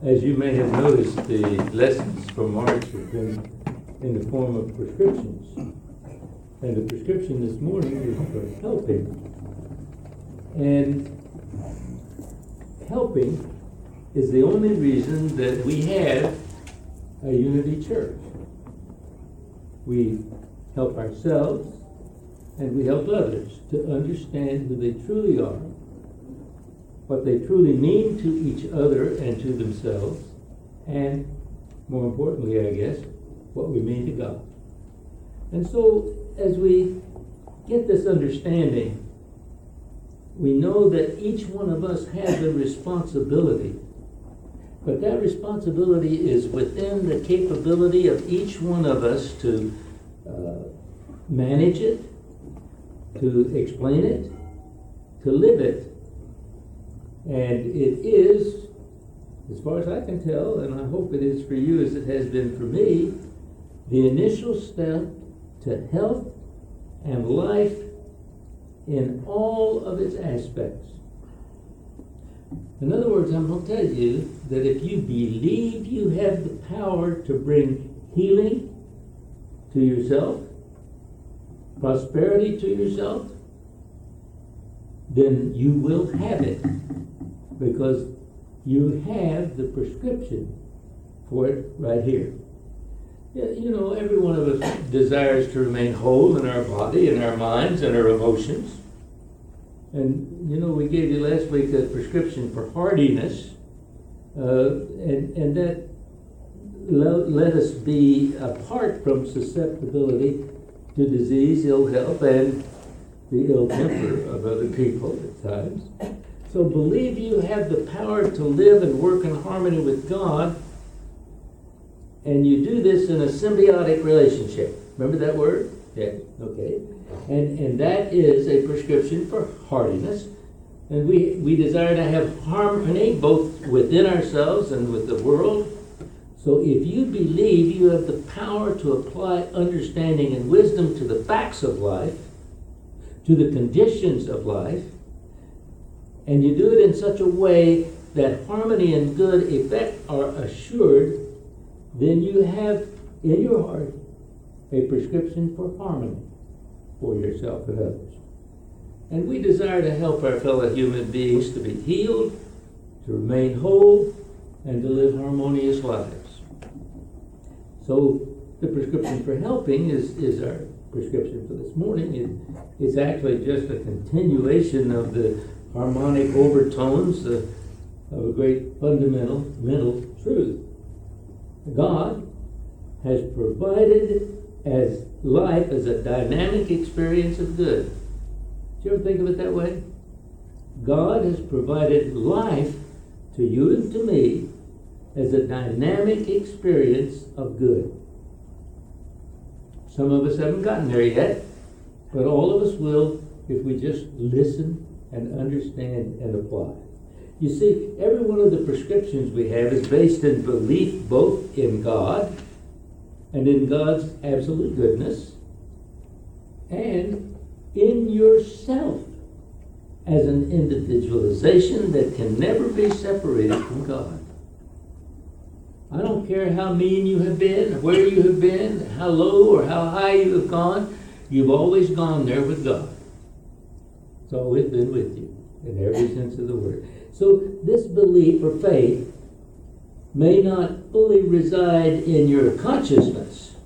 As you may have noticed, the lessons from March have been in the form of prescriptions. And the prescription this morning is for helping. And helping is the only reason that we have a unity church. We help ourselves and we help others to understand who they truly are, what they truly mean to each other and to themselves, and more importantly, I guess, what we mean to God. And so, as we get this understanding, we know that each one of us has a responsibility, but that responsibility is within the capability of each one of us to manage it, to explain it, to live it. And it is, as far as I can tell, and I hope it is for you as it has been for me, the initial step to health and life in all of its aspects. In other words, I'm going to tell you that if you believe you have the power to bring healing to yourself, prosperity to yourself, then you will have it, because you have the prescription for it right here. You know, every one of us desires to remain whole in our body, in our minds, and our emotions. And, you know, we gave you last week a prescription for hardiness, and that let us be apart from susceptibility to disease, ill health, and the ill temper of other people at times. So believe you have the power to live and work in harmony with God, and you do this in a symbiotic relationship. Remember that word? Yeah, okay. And that is a prescription for hardiness. And we desire to have harmony both within ourselves and with the world. So if you believe you have the power to apply understanding and wisdom to the facts of life, to the conditions of life, and you do it in such a way that harmony and good effect are assured, then you have in your heart a prescription for harmony for yourself and others. And we desire to help our fellow human beings to be healed, to remain whole, and to live harmonious lives. So the prescription for helping is our prescription for this morning. It's actually just a continuation of the harmonic overtones of a great fundamental mental truth. God has provided as life as a dynamic experience of good. Did you ever think of it that way? God has provided life to you and to me as a dynamic experience of good. Some of us haven't gotten there yet, but all of us will if we just listen and understand and apply. You see, every one of the prescriptions we have is based in belief both in God and in God's absolute goodness and in yourself as an individualization that can never be separated from God. I don't care how mean you have been, where you have been, how low or how high you have gone, you've always gone there with God. It's always been with you in every sense of the word. So this belief or faith may not fully reside in your consciousness.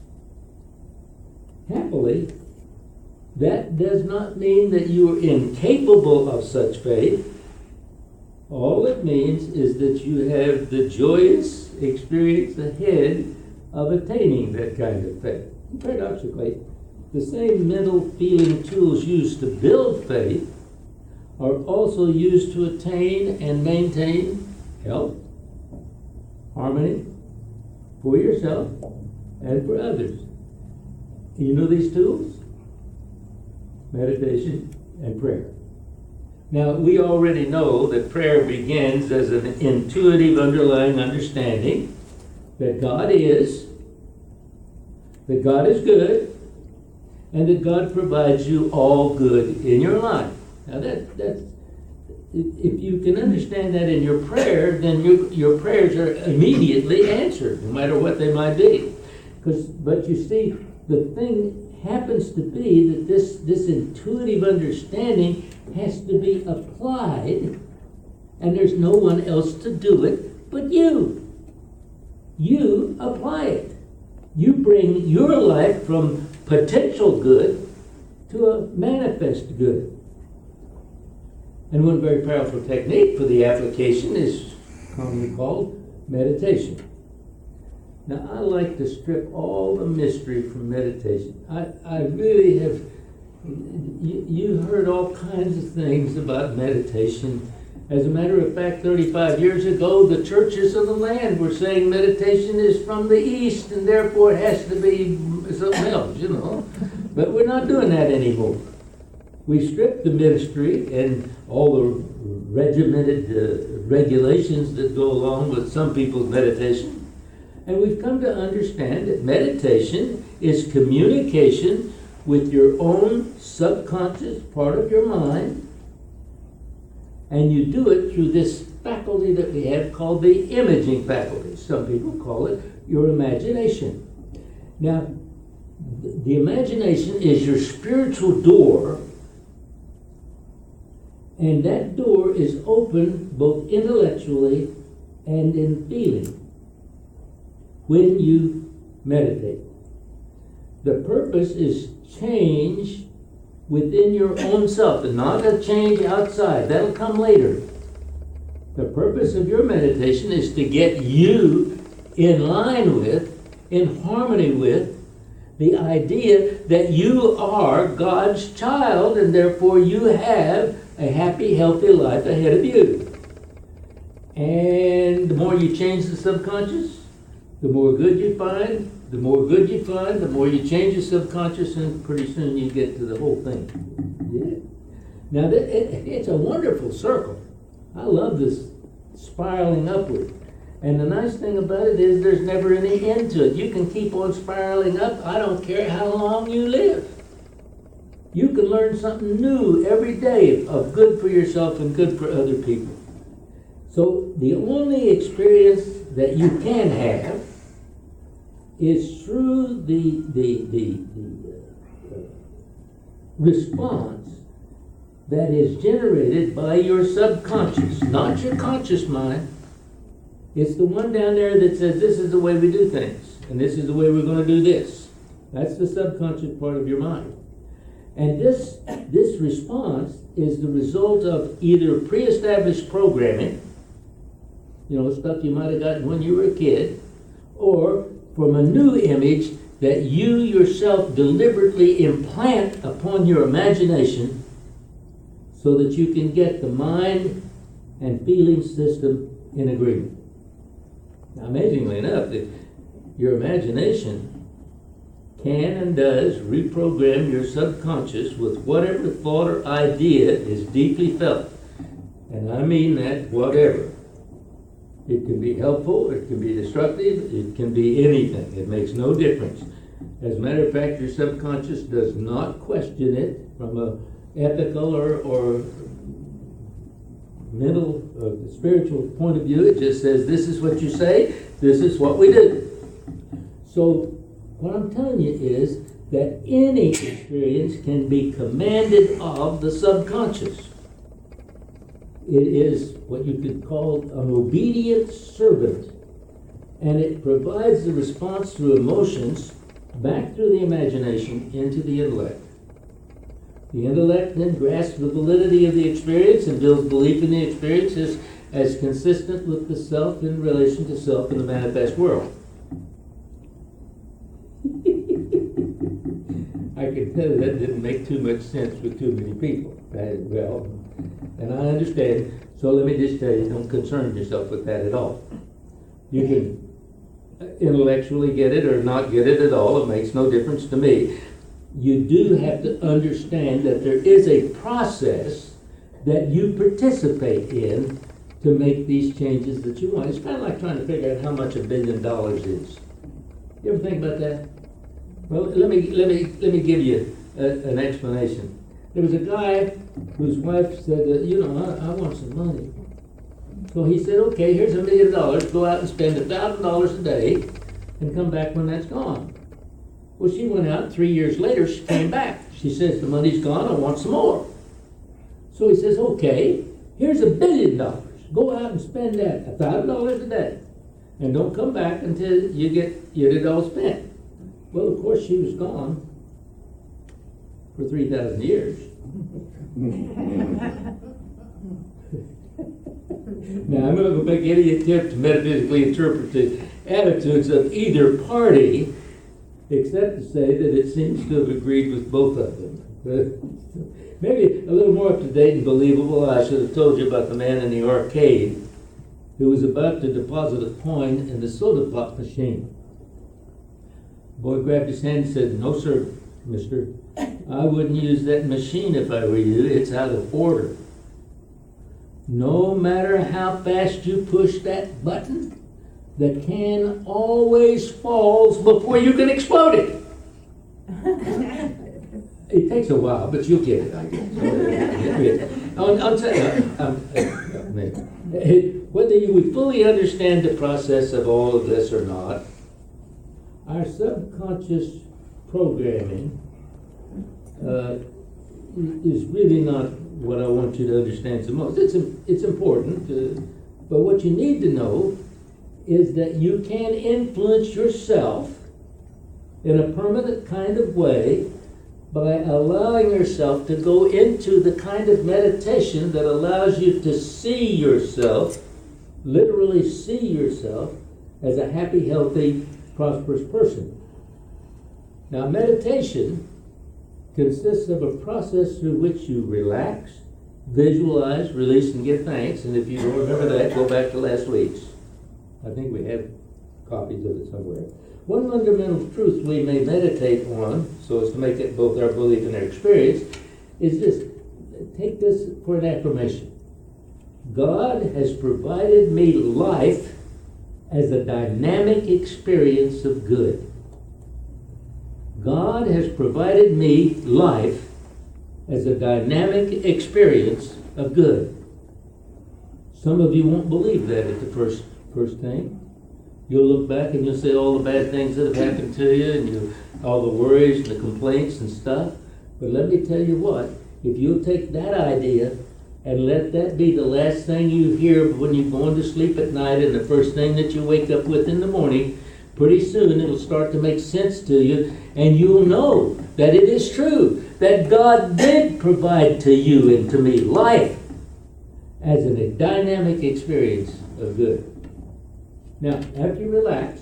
Happily, that does not mean that you are incapable of such faith. All it means is that you have the joyous experience ahead of attaining that kind of faith. Paradoxically, the same mental feeling tools used to build faith are also used to attain and maintain health, harmony for yourself and for others. You know these tools? Meditation and prayer. Now, we already know that prayer begins as an intuitive underlying understanding that God is good, and that God provides you all good in your life. Now if you can understand that in your prayer, then your prayers are immediately answered, no matter what they might be. But you see, the thing happens to be that this intuitive understanding has to be applied, and there's no one else to do it but you. You apply it. You bring your life from potential good to a manifest good. And one very powerful technique for the application is commonly called meditation. Now, I like to strip all the mystery from meditation. I really have, you heard all kinds of things about meditation. As a matter of fact, 35 years ago, the churches of the land were saying meditation is from the East and therefore it has to be something else, you know. But we're not doing that anymore. We stripped the mystery and all the regimented regulations that go along with some people's meditation. And we've come to understand that meditation is communication with your own subconscious part of your mind. And you do it through this faculty that we have called the imaging faculty. Some people call it your imagination. Now, the imagination is your spiritual door, and that door is open both intellectually and in feeling when you meditate. The purpose is change within your own self, and not a change outside. That'll come later. The purpose of your meditation is to get you in line with, in harmony with, the idea that you are God's child, and therefore you have a happy, healthy life ahead of you. And the more you change the subconscious, the more good you find. The more good you find, the more you change your subconscious, and pretty soon you get to the whole thing. Yeah. Now, it's a wonderful circle. I love this spiraling upward. And the nice thing about it is there's never any end to it. You can keep on spiraling up. I don't care how long you live. You can learn something new every day of good for yourself and good for other people. So the only experience that you can have is through the response that is generated by your subconscious, not your conscious mind. It's the one down there that says, this is the way we do things, and this is the way we're going to do this. That's the subconscious part of your mind. And this response is the result of either pre-established programming, stuff you might have gotten when you were a kid, or from a new image that you yourself deliberately implant upon your imagination so that you can get the mind and feeling system in agreement. Now, amazingly enough, your imagination can and does reprogram your subconscious with whatever thought or idea is deeply felt. And I mean that whatever. It can be helpful, it can be destructive, it can be anything. It makes no difference. As a matter of fact, your subconscious does not question it from an ethical or mental or spiritual point of view. It just says, this is what you say, this is what we do. So what I'm telling you is that any experience can be commanded of the subconscious. It is what you could call an obedient servant, and it provides the response through emotions back through the imagination into the intellect. The intellect then grasps the validity of the experience and builds belief in the experience as consistent with the self in relation to self in the manifest world. I can tell you that didn't make too much sense with too many people. And I understand. So let me just tell you, don't concern yourself with that at all. You can intellectually get it or not get it at all. It makes no difference to me. You do have to understand that there is a process that you participate in to make these changes that you want. It's kind of like trying to figure out how much $1 billion is. You ever think about that? Well, let me give you an explanation. There was a guy whose wife said, I want some money. So he said, okay, here's $1 million. Go out and spend $1,000 a day and come back when that's gone. Well, she went out. 3 years later, she came back. She says, the money's gone. I want some more. So he says, okay, here's $1 billion. Go out and spend that, $1,000 a day. And don't come back until you get it all spent. Well, of course, she was gone for 3,000 years. Now, I'm not going to make any attempt to metaphysically interpret the attitudes of either party, except to say that it seems to have agreed with both of them. Maybe a little more up-to-date and believable, I should have told you about the man in the arcade who was about to deposit a coin in the soda pop machine. The boy grabbed his hand and said, no, sir, mister. I wouldn't use that machine if I were you. It's out of order. No matter how fast you push that button, the can always falls before you can explode it. It takes a while, but you'll get it, I guess. I'll tell you, whether you would fully understand the process of all of this or not, our subconscious programming is really not what I want you to understand the most. It's important, but what you need to know is that you can influence yourself in a permanent kind of way by allowing yourself to go into the kind of meditation that allows you to see yourself, literally see yourself, as a happy, healthy, prosperous person. Now, meditation consists of a process through which you relax, visualize, release, and give thanks. And if you don't remember that, go back to last week's. I think we have copies of it somewhere. One fundamental truth we may meditate on, so as to make it both our belief and our experience, is this. Take this for an affirmation. God has provided me life as a dynamic experience of good. God has provided me life as a dynamic experience of good. Some of you won't believe that at the first thing. You'll look back and you'll say all the bad things that have happened to you and all the worries and the complaints and stuff. But let me tell you what, if you'll take that idea and let that be the last thing you hear when you're going to sleep at night and the first thing that you wake up with in the morning, pretty soon it'll start to make sense to you, and you'll know that it is true, that God did provide to you and to me life as a dynamic experience of good. Now, after you relax,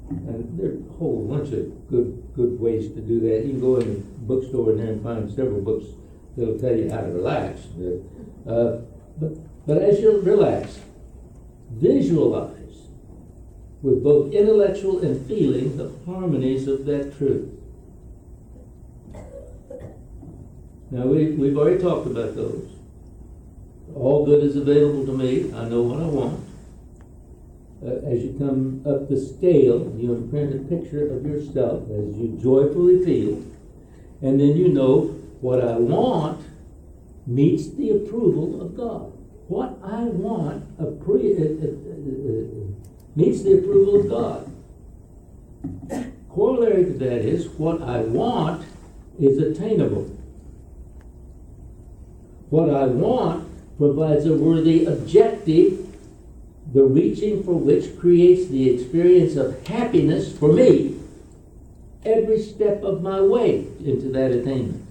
and there are a whole bunch of good ways to do that. You can go in the bookstore in there and find several books that'll tell you how to relax. But as you relax, visualize with both intellectual and feeling the harmonies of that truth. Now, we've already talked about those. All good is available to me. I know what I want. As you come up the scale, you imprint a picture of yourself as you joyfully feel, and then you know what I want meets the approval of God. What I want meets the approval of God. Corollary to that is what I want is attainable. What I want provides a worthy objective, the reaching for which creates the experience of happiness for me every step of my way into that attainment.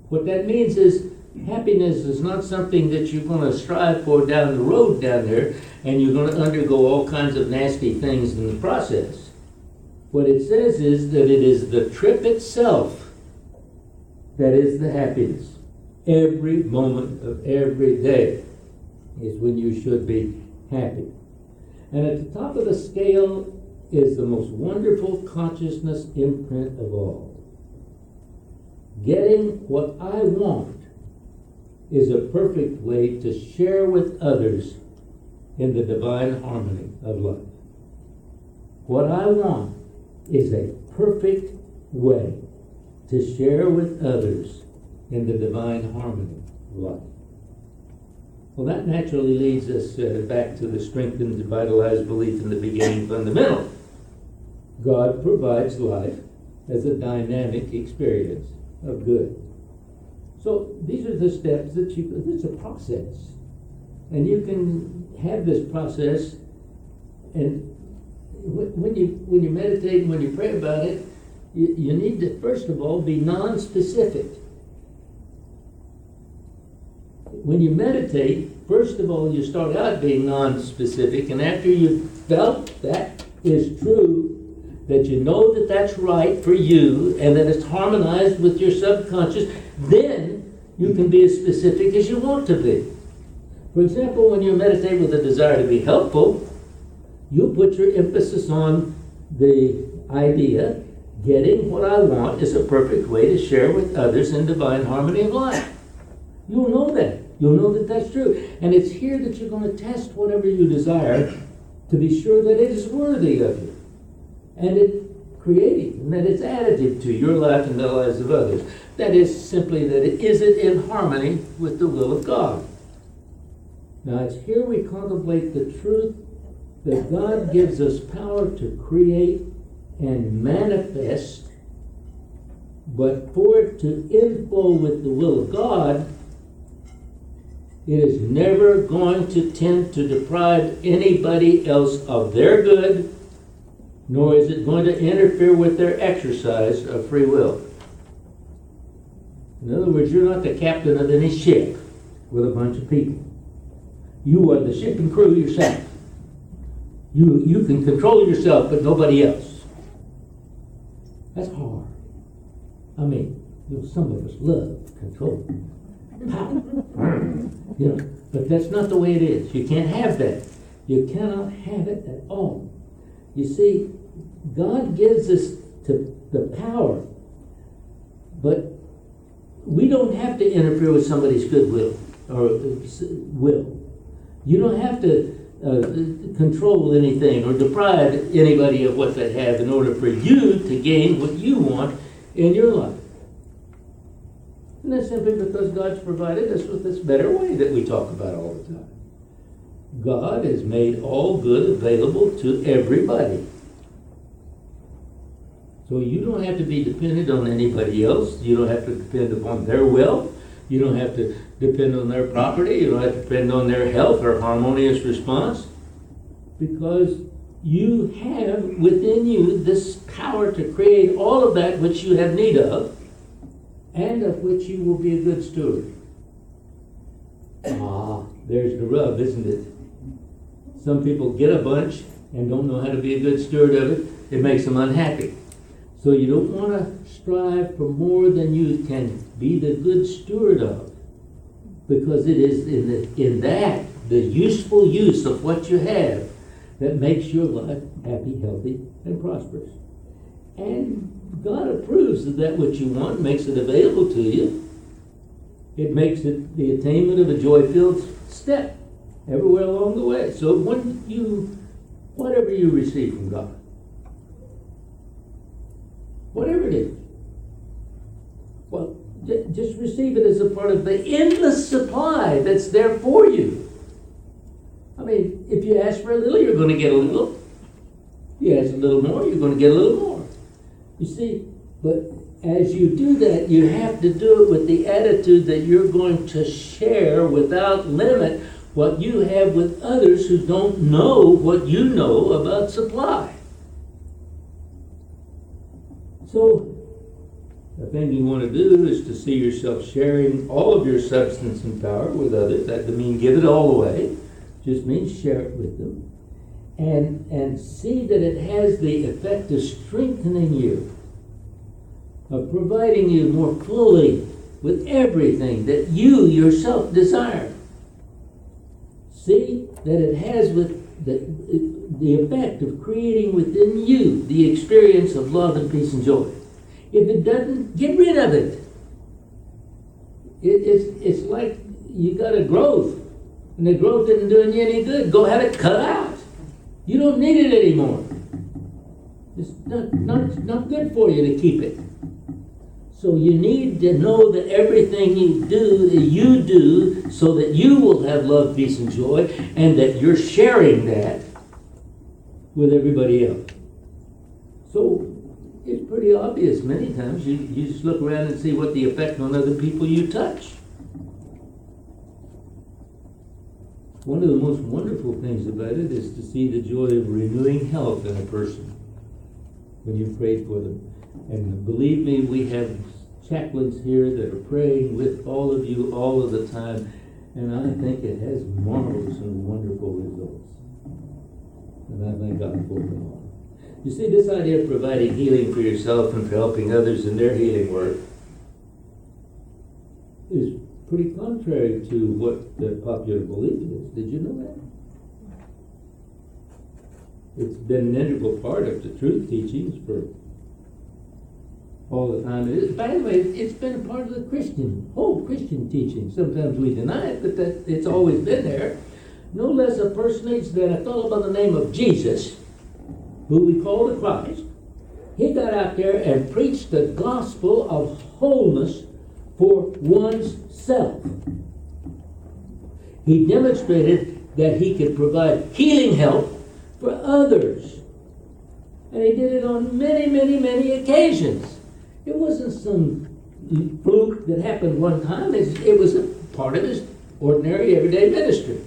What that means is happiness is not something that you're going to strive for down the road down there and you're going to undergo all kinds of nasty things in the process. What it says is that it is the trip itself that is the happiness. Every moment of every day is when you should be happy. And at the top of the scale is the most wonderful consciousness imprint of all. Getting what I want is a perfect way to share with others in the divine harmony of life. What I want is a perfect way to share with others in the divine harmony of life. Well, that naturally leads us back to the strengthened, vitalized belief in the beginning fundamental. God provides life as a dynamic experience of good. So these are the steps that it's a process. And you can have this process, and when you meditate and when you pray about it, you need to, first of all, be non-specific. When you meditate, first of all, you start out being non-specific, and after you've felt that is true, that you know that that's right for you, and that it's harmonized with your subconscious, then you can be as specific as you want to be. For example, when you meditate with a desire to be helpful, you put your emphasis on the idea, getting what I want is a perfect way to share with others in divine harmony of life. You'll know that. You'll know that that's true. And it's here that you're going to test whatever you desire to be sure that it is worthy of you. And it's creating, and that it's additive to your life and the lives of others. That is simply that it is in harmony with the will of God. Now it's here we contemplate the truth that God gives us power to create and manifest, but for it to inflow with the will of God, it is never going to tend to deprive anybody else of their good, nor is it going to interfere with their exercise of free will. In other words, you're not the captain of any ship with a bunch of people. You are the ship and crew yourself. You can control yourself, but nobody else. That's hard. I mean, some of us love control. Power. But that's not the way it is. You can't have that. You cannot have it at all. You see, God gives us the power, but we don't have to interfere with somebody's goodwill or will. You don't have to control anything or deprive anybody of what they have in order for you to gain what you want in your life. And that's simply because God's provided us with this better way that we talk about all the time. God has made all good available to everybody. So you don't have to be dependent on anybody else. You don't have to depend upon their will. You don't have to depend on their property. You don't have to depend on their health or harmonious response. Because you have within you this power to create all of that which you have need of, and of which you will be a good steward. There's the rub, isn't it? Some people get a bunch and don't know how to be a good steward of it. It makes them unhappy. So you don't want to strive for more than you can be the good steward of, because it is in that, the useful use of what you have, that makes your life happy, healthy, and prosperous. And God approves of that which you want, makes it available to you. It makes it the attainment of a joy-filled step everywhere along the way. So whatever you receive from God, whatever it is, well, just receive it as a part of the endless supply that's there for you. I mean, if you ask for a little, you're going to get a little. If you ask a little more, you're going to get a little more. You see, but as you do that, you have to do it with the attitude that you're going to share without limit what you have with others who don't know what you know about supply. So, the thing you want to do is to see yourself sharing all of your substance and power with others. That doesn't mean give it all away. Just means share it with them. And see that it has the effect of strengthening you, of providing you more fully with everything that you yourself desire. See that it has the effect of creating within you the experience of love and peace and joy. If it doesn't, get rid of it. It's like you got a growth, and the growth isn't doing you any good. Go have it cut out. You don't need it anymore. It's not good for you to keep it. So you need to know that everything you do so that you will have love, peace, and joy, and that you're sharing that with everybody else. So it's pretty obvious many times. You just look around and see what the effect on other people you touch. One of the most wonderful things about it is to see the joy of renewing health in a person when you prayed for them. And believe me, we have chaplains here that are praying with all of you all of the time, and I think it has marvelous and wonderful results. And I thank God for them all. You see, this idea of providing healing for yourself and for helping others in their healing work is pretty contrary to what the popular belief is. Did you know that? It's been an integral part of the truth teachings for all the time. By the way, it's been a part of the whole Christian teaching. Sometimes we deny it, but it's always been there. No less a personage than a fellow by the name of Jesus, who we call the Christ. He got out there and preached the gospel of wholeness for one's self. He demonstrated that he could provide healing help for others. And he did it on many, many, many occasions. It wasn't some fluke that happened one time. It was a part of his ordinary, everyday ministry.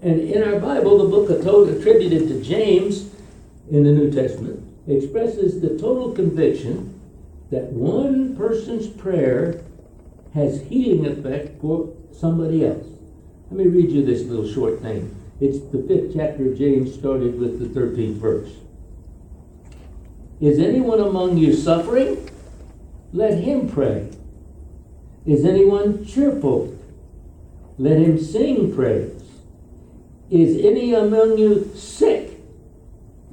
And in our Bible, the book attributed to James in the New Testament expresses the total conviction that one person's prayer has healing effect for somebody else. Let me read you this little short thing. It's the 5th chapter of James, started with the 13th verse. Is anyone among you suffering? Let him pray. Is anyone cheerful? Let him sing praise. Is any among you sick?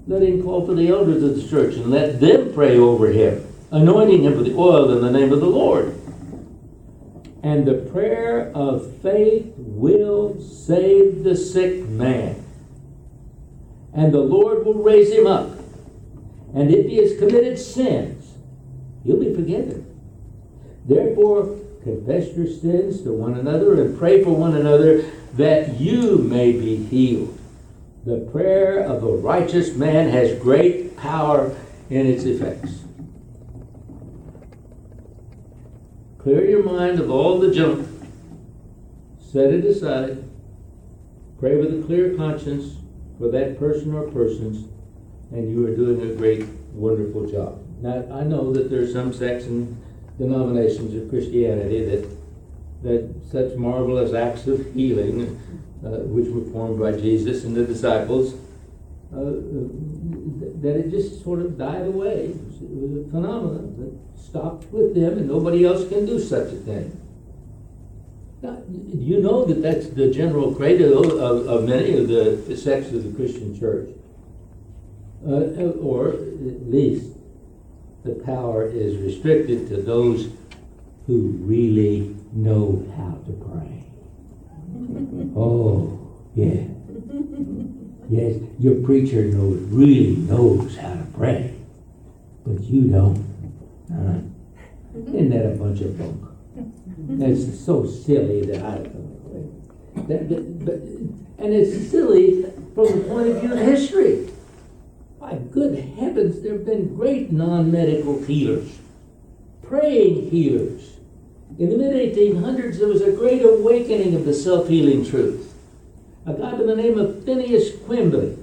Let him call for the elders of the church and let them pray over him, anointing him with the oil in the name of the Lord. And the prayer of faith will save the sick man, and the Lord will raise him up. And if he has committed sins, he'll be forgiven. Therefore, confess your sins to one another and pray for one another that you may be healed. The prayer of a righteous man has great power in its effects. Clear your mind of all the junk. Set it aside. Pray with a clear conscience for that person or persons, and you are doing a great, wonderful job. Now, I know that there are some sects and denominations of Christianity that such marvelous acts of healing, which were performed by Jesus and the disciples, that it just sort of died away. It was a phenomenon that stopped with them, and nobody else can do such a thing. Now, you know that that's the general credo of many of the sects of the Christian church. Or at least the power is restricted to those who really know how to pray. Oh, yeah. Yes, your preacher really knows how to pray, but you don't. Isn't that a bunch of bunk? That's so silly that I don't know. And it's silly from the point of view of history. By good heavens, there have been great non-medical healers, praying healers. In the mid-1800s, there was a great awakening of the self-healing truth. A guy by the name of Phineas Quimby,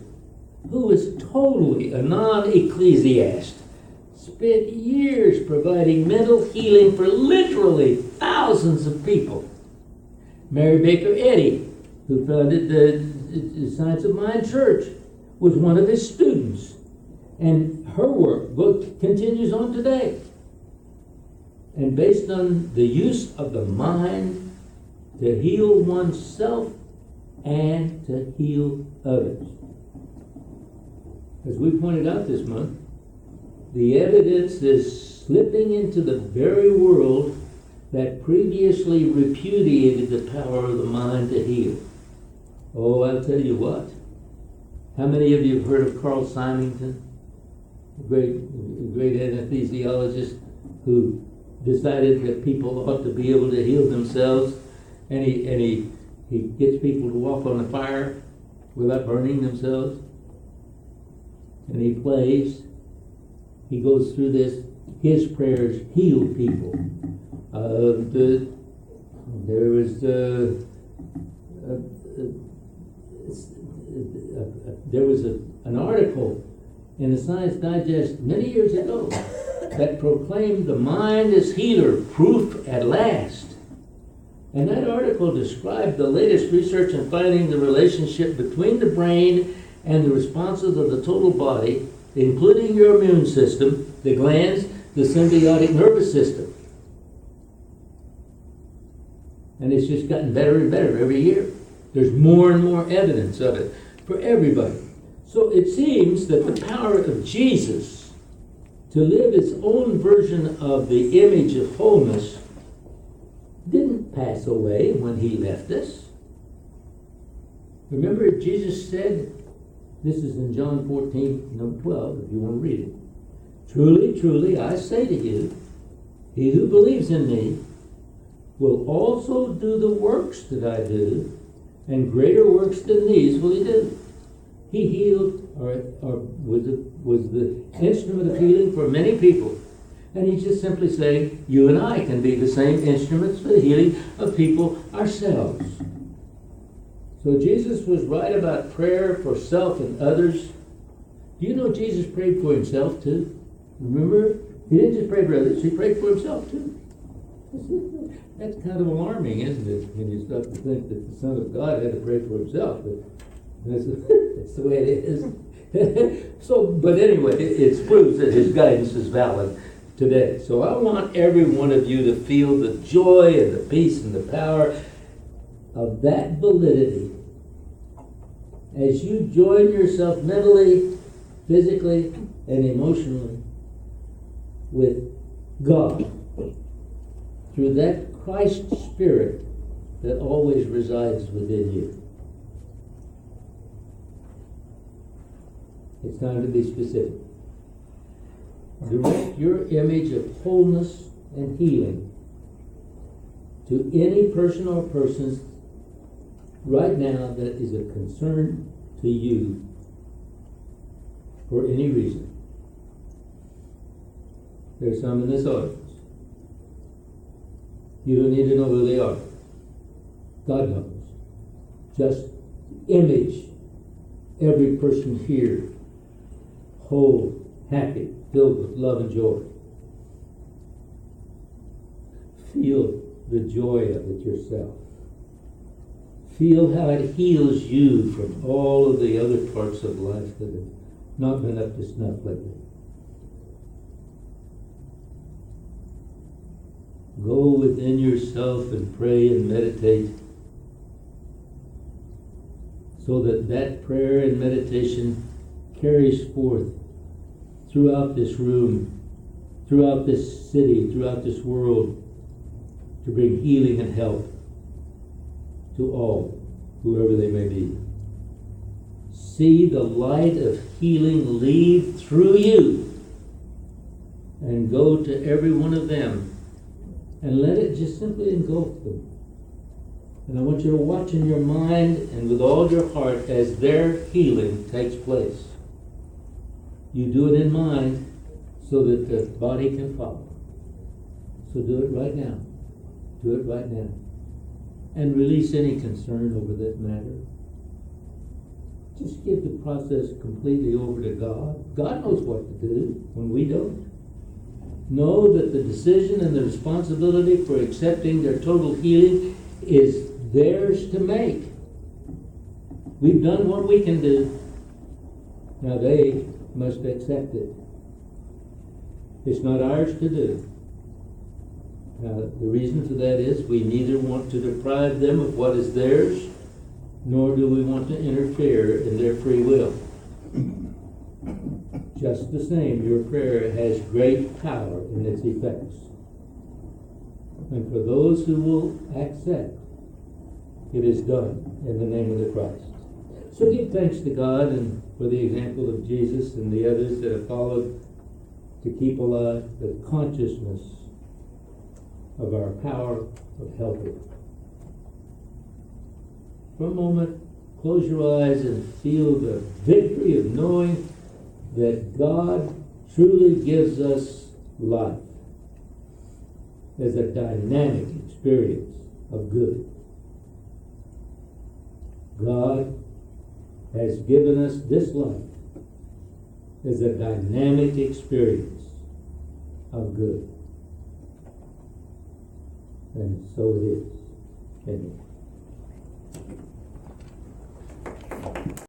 who was totally a non-ecclesiast, spent years providing mental healing for literally thousands of people. Mary Baker Eddy, who founded the Science of Mind Church, was one of his students. And her work continues on today. And based on the use of the mind to heal oneself and to heal others. As we pointed out this month, the evidence is slipping into the very world that previously repudiated the power of the mind to heal. Oh, I'll tell you what. How many of you have heard of Carl Symington, a great anesthesiologist who decided that people ought to be able to heal themselves, and he gets people to walk on the fire without burning themselves, and he plays. He goes through this. His prayers heal people. There was an article in the Science Digest many years ago that proclaimed the mind is healer, proof at last. And that article described the latest research in finding the relationship between the brain and the responses of the total body, including your immune system, the glands, the symbiotic nervous system. And it's just gotten better and better every year. There's more and more evidence of it for everybody. So it seems that the power of Jesus to live his own version of the image of wholeness didn't pass away when he left us. Remember, Jesus said, this is in John 14, number 12, if you want to read it. Truly, truly, I say to you, he who believes in me will also do the works that I do, and greater works than these will he do. He healed, or was the instrument of healing for many people. And he's just simply saying, you and I can be the same instruments for the healing of people ourselves. So Jesus was right about prayer for self and others. Do you know Jesus prayed for himself too? Remember? He didn't just pray for others, he prayed for himself too. That's kind of alarming, isn't it? When you start to think that the Son of God had to pray for himself. But that's the way it is. But anyway, it proves that his guidance is valid today. So I want every one of you to feel the joy and the peace and the power of that validity as you join yourself mentally, physically, and emotionally with God through that Christ Spirit that always resides within you. It's time to be specific. Direct your image of wholeness and healing to any person or persons right now that is a concern to you for any reason. There's some in this audience. You don't need to know who they are. God knows. Just image every person here whole, happy, filled with love and joy. Feel the joy of it yourself. Feel how it heals you from all of the other parts of life that have not been up to snuff lately. Go within yourself and pray and meditate so that that prayer and meditation carries forth throughout this room, throughout this city, throughout this world, to bring healing and help to all, whoever they may be. See the light of healing leave through you and go to every one of them, and let it just simply engulf them. And I want you to watch in your mind and with all your heart as their healing takes place. You do it in mind so that the body can follow. So do it right now. Do it right now. And release any concern over that matter. Just give the process completely over to God. God knows what to do when we don't. Know that the decision and the responsibility for accepting their total healing is theirs to make. We've done what we can do. Now they must accept it. It's not ours to do. Now, the reason for that is we neither want to deprive them of what is theirs, nor do we want to interfere in their free will. Just the same, your prayer has great power in its effects. And for those who will accept, it is done in the name of the Christ. So give thanks to God and for the example of Jesus and the others that have followed to keep alive the consciousness of our power of helping. For a moment, close your eyes and feel the victory of knowing that God truly gives us life as a dynamic experience of good. God has given us this life as a dynamic experience of good. And so it is. Amen.